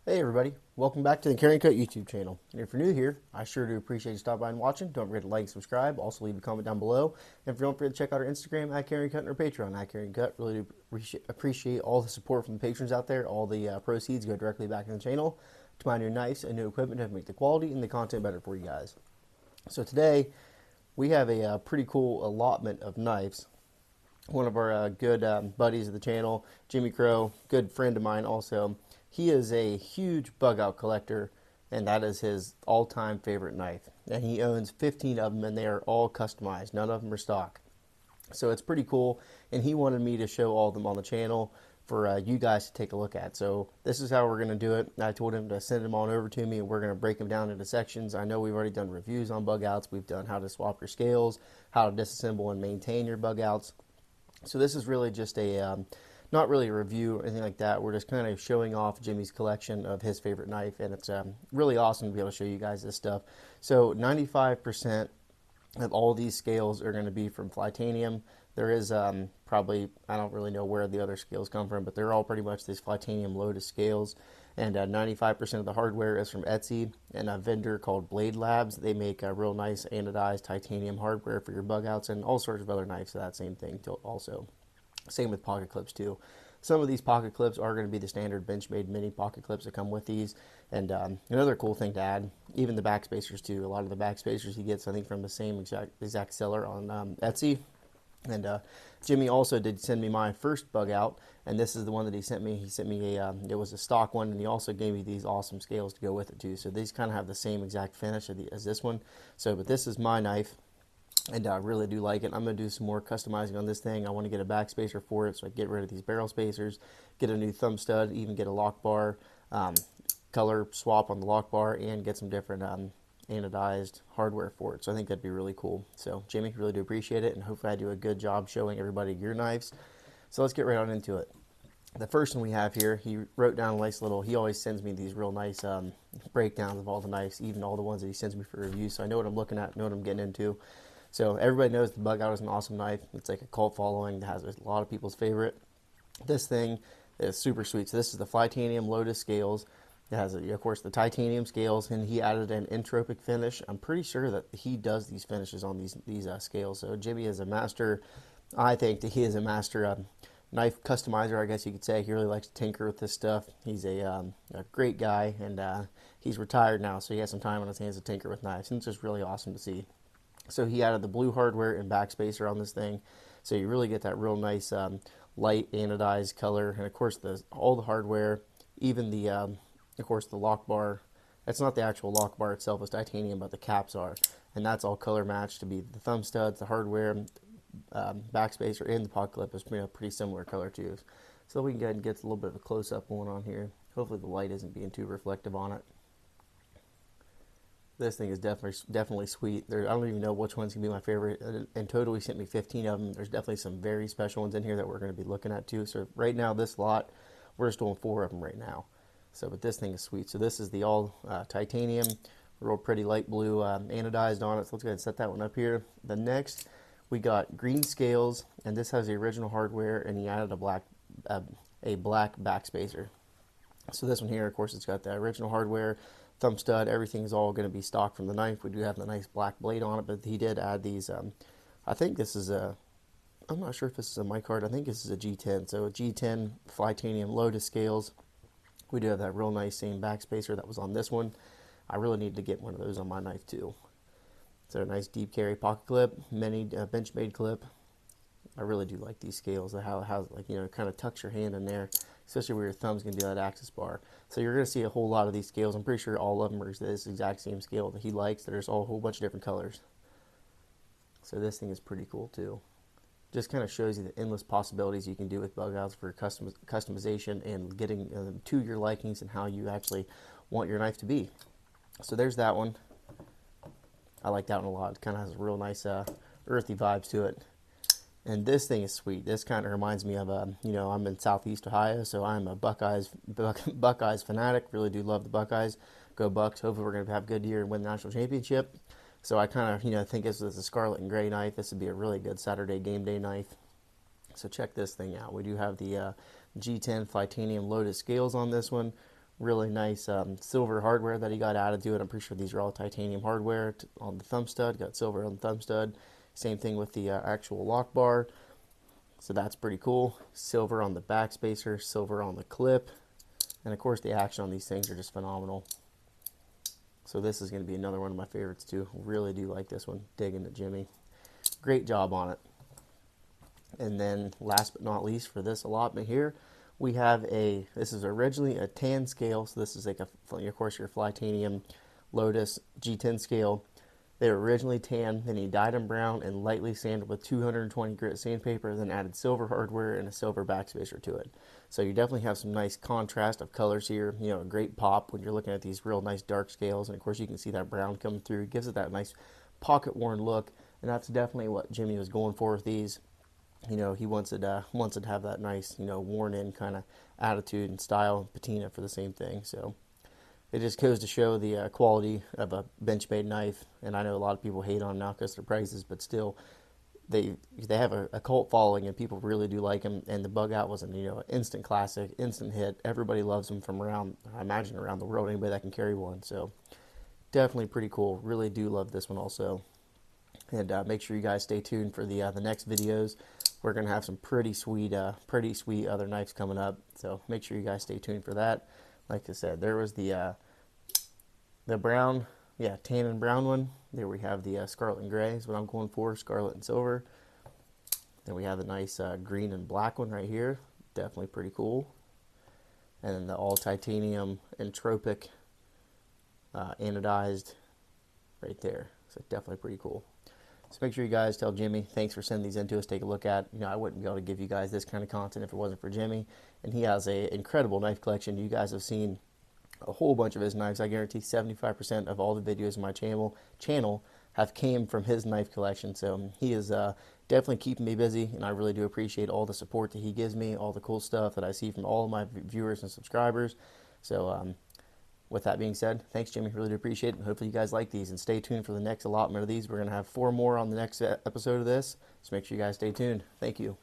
Hey everybody, welcome back to the Carryandcur YouTube channel. And if you're new here, I sure do appreciate you stopping by and watching. Don't forget to like and subscribe. Also leave a comment down below. And if you don't forget to check out our Instagram at Carryandcut and our Patreon at Carryandcut. Really do appreciate all the support from the patrons out there. All the proceeds go directly back in the channel to buy new knives and new equipment to make the quality and the content better for you guys. So today we have a pretty cool allotment of knives. One of our good buddies of the channel, Jimmie Crowe, good friend of mine also. He is a huge bug out collector, and that is his all-time favorite knife. And he owns 15 of them, and they are all customized. None of them are stock. So it's pretty cool, and he wanted me to show all of them on the channel for you guys to take a look at. So this is how we're going to do it. I told him to send them on over to me, and we're going to break them down into sections. I know we've already done reviews on bug outs. We've done how to swap your scales, how to disassemble and maintain your bug outs. So this is really just a... not really a review or anything like that. We're just kind of showing off Jimmie's collection of his favorite knife, and it's really awesome to be able to show you guys this stuff. So 95% of all these scales are going to be from Flytanium. There is probably, I don't really know where the other scales come from, but they're all pretty much these Flytanium Lotus scales. And 95% of the hardware is from Etsy and a vendor called Blade Labs. They make real nice anodized titanium hardware for your bug outs and all sorts of other knives. So that same thing also. Same with pocket clips too. Some of these pocket clips are going to be the standard Benchmade mini pocket clips that come with these. And another cool thing to add, even the backspacers too. A lot of the backspacers he gets, I think, from the same exact seller on Etsy. And Jimmie also did send me my first bug out, and this is the one that he sent me. He sent me it was a stock one, and he also gave me these awesome scales to go with it too. So these kind of have the same exact finish as this one. So, but this is my knife. And I really do like it. I'm going to do some more customizing on this thing. I want to get a backspacer for it, so I get rid of these barrel spacers, get a new thumb stud, even get a lock bar, color swap on the lock bar, and get some different anodized hardware for it. So I think that'd be really cool. So Jimmie, really do appreciate it, and hopefully I do a good job showing everybody your knives. So let's get right on into it. The first one we have here, he wrote down a nice little, he always sends me these real nice breakdowns of all the knives, even all the ones that he sends me for review, so I know what I'm looking at, know what I'm getting into. So everybody knows the bug out is an awesome knife. It's like a cult following that has a lot of people's favorite. This thing is super sweet. So this is the Flytanium Lotus scales. It has, of course, the titanium scales, and he added an entropic finish. I'm pretty sure that he does these finishes on these scales. So Jimmie is a master. I think that he is a master knife customizer, I guess you could say. He really likes to tinker with this stuff. He's a great guy, and he's retired now, so he has some time on his hands to tinker with knives, and it's just really awesome to see. So he added the blue hardware and backspacer on this thing, so you really get that real nice light anodized color. And of course, all the hardware, even the of course the lock bar. That's not the actual lock bar itself; it's titanium, but the caps are, and that's all color matched to be the thumb studs, the hardware, backspacer, and the pocket clip is pretty similar color too. So we can go ahead and get a little bit of a close up going on here. Hopefully, the light isn't being too reflective on it. This thing is definitely sweet. I don't even know which one's going to be my favorite. In total, he sent me 15 of them. There's definitely some very special ones in here that we're going to be looking at too. So right now, this lot, we're just doing 4 of them right now. So, but this thing is sweet. So this is the all titanium, real pretty light blue anodized on it. So let's go ahead and set that one up here. The next, we got green scales, and this has the original hardware, and he added a black backspacer. So this one here, of course, it's got the original hardware, thumb stud, everything's all going to be stock from the knife. We do have the nice black blade on it, but he did add these, I think this is I'm not sure if this is a mic-card, I think this is a G10, so a G10 Flytanium Lotus scales. We do have that real nice same backspacer that was on this one. I really need to get one of those on my knife too. So a nice deep carry pocket clip, mini Benchmade clip. I really do like these scales, how like, you know, kind of tucks your hand in there, especially where your thumb's going to be that access bar. So you're going to see a whole lot of these scales. I'm pretty sure all of them are this exact same scale that he likes. There's all a whole bunch of different colors. So this thing is pretty cool too. Just kind of shows you the endless possibilities you can do with bug outs for customization and getting to your likings and how you actually want your knife to be. So there's that one. I like that one a lot. It kind of has real nice earthy vibes to it. And this thing is sweet. This kind of reminds me of, you know, I'm in Southeast Ohio, so I'm a Buckeyes fanatic. Really do love the Buckeyes. Go Bucks. Hopefully we're going to have a good year and win the national championship. So I kind of, you know, think this is a scarlet and gray knife. This would be a really good Saturday game day knife. So check this thing out. We do have the G10 Flytanium Lotus scales on this one. Really nice silver hardware that he got added to it. I'm pretty sure these are all titanium hardware on the thumb stud. Got silver on the thumb stud. Same thing with the actual lock bar. So that's pretty cool. Silver on the back spacer, silver on the clip. And of course the action on these things are just phenomenal. So this is going to be another one of my favorites too. Really do like this one. Digging it, Jimmie. Great job on it. And then last but not least for this allotment here, we have this is originally a tan scale. So this is like of course your Flytanium Lotus G10 scale. They were originally tan, then he dyed them brown and lightly sanded with 220 grit sandpaper, then added silver hardware and a silver backspacer to it. So you definitely have some nice contrast of colors here. You know, a great pop when you're looking at these real nice dark scales. And of course you can see that brown coming through. It gives it that nice pocket worn look. And that's definitely what Jimmie was going for with these. You know, he wants it to have that nice, you know, worn in kind of attitude and style, patina for the same thing. So it just goes to show the quality of a Benchmade knife. And I know a lot of people hate on them now because of their prices, but still, they have a cult following and people really do like them. And the bugout was an instant classic, instant hit. Everybody loves them from around, I imagine, around the world. Anybody that can carry one. So definitely pretty cool. Really do love this one also. And make sure you guys stay tuned for the next videos. We're gonna have some pretty sweet other knives coming up. So make sure you guys stay tuned for that. Like I said, there was the brown, tan and brown one. There we have the scarlet and gray is what I'm going for, scarlet and silver. Then we have the nice green and black one right here. Definitely pretty cool. And then the all titanium entropic anodized right there. So definitely pretty cool. So make sure you guys tell Jimmie, thanks for sending these in to us, take a look at. I wouldn't be able to give you guys this kind of content if it wasn't for Jimmie. And he has an incredible knife collection. You guys have seen a whole bunch of his knives. I guarantee 75% of all the videos in my channel have came from his knife collection. So he is definitely keeping me busy, and I really do appreciate all the support that he gives me, all the cool stuff that I see from all of my viewers and subscribers. So with that being said, thanks, Jimmie. Really do appreciate it. And hopefully you guys like these. And stay tuned for the next allotment of these. We're going to have 4 more on the next episode of this. So make sure you guys stay tuned. Thank you.